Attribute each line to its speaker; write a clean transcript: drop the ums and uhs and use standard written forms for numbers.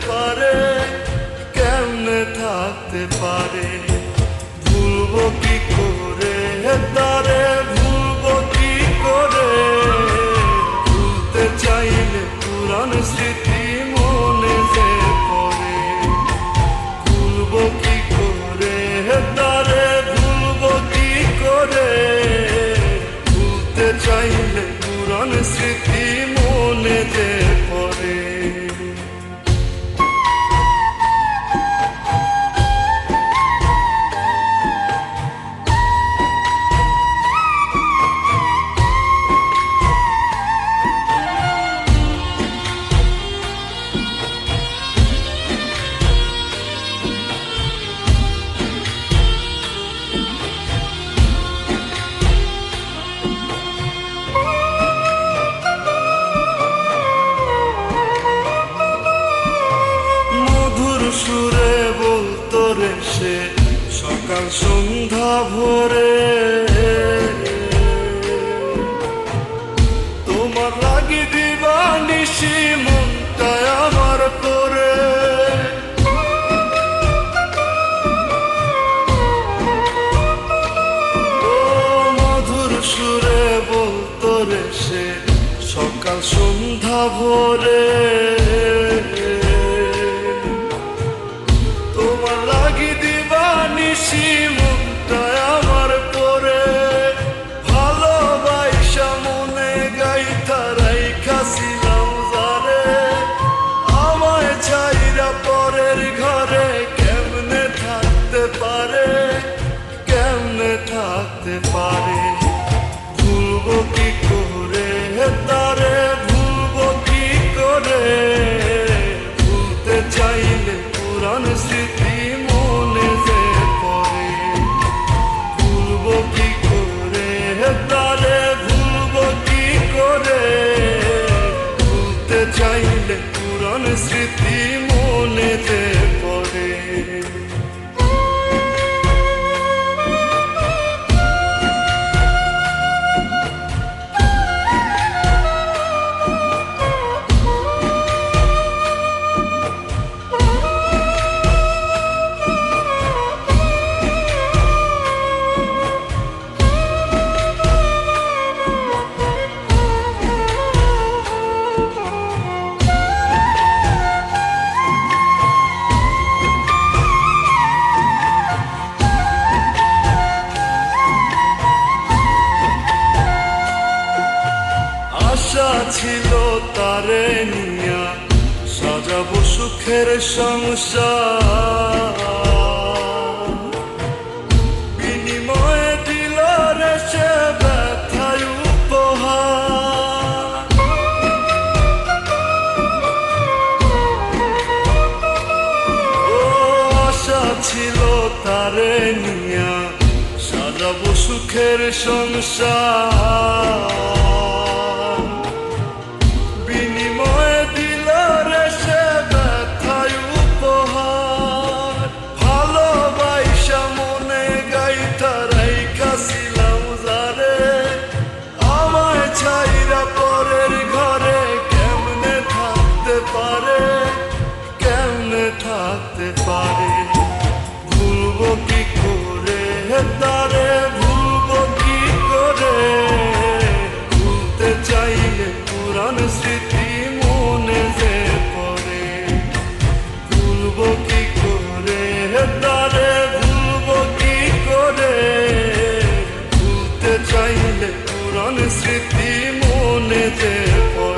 Speaker 1: পারে, কেমনে থাকতে পারে, ভুলবো কি করে তারে, ভুলবো কি করে, ভুলতে চাইলে পুরান স্মৃতি মনে যে পড়ে, ভুলবো কি করে তারে, ভুলবো কি করে, ভুলতে চাইলে পুরান স্মৃতি মনে যে পড়ে। সুরে বলতো রে সে সকাল সন্ধ্যা ভোরে, তোমার লাগি দিবানিশি মনটায় আমার করে, ও মধুর সুরে বলতো রে সে সকাল সন্ধ্যা ভোরে, তোমার লাগি দিবানিশি মনটায় আমার পরে, ভালোবাসা মনে গাইতা রাইখাছিলাম যারে, আমায় ছাইরা পরের ঘরে কেমনে থাকতে পারে, কেমনে থাকতে পারে, ভুলবো কি করে তারে, ভুলবো কি করে, ভুলতে চাইলে পুরান স্মৃতি মনে যে পড়ে, ভুলবো কি করে তারে, ভুলবো কি করে, ভুলতে চাইলে পুরান স্মৃতি মনে যে পড়ে। আশা ছিল তারে নিয়া সাজাবো সুখের সংসার, বিনিময়ে দিল রে সে ব্যথায় উপহার, ও আশা ছিল তারে নিয়া সাজাবো সুখের সংসার, বিনিময়ে দিল রে সে ব্যথায় উপহার, ভালোবাসা মনে গাইতা রাইখাছিলাম যারে, আমায় ছাইরা পরের ঘরে কেমনে থাকতে পারে, কেমনে থাকতে পারে, ভুলবো কি করে তারে, ভুলবো কি করে, ভুলতে চাইলে পুরান স্মৃতি মনে যে পড়ে, ভুলবো কি করে তারে, ভুলবো কি করে, ভুলতে চাইলে পুরান স্মৃতি মনে যে পড়ে।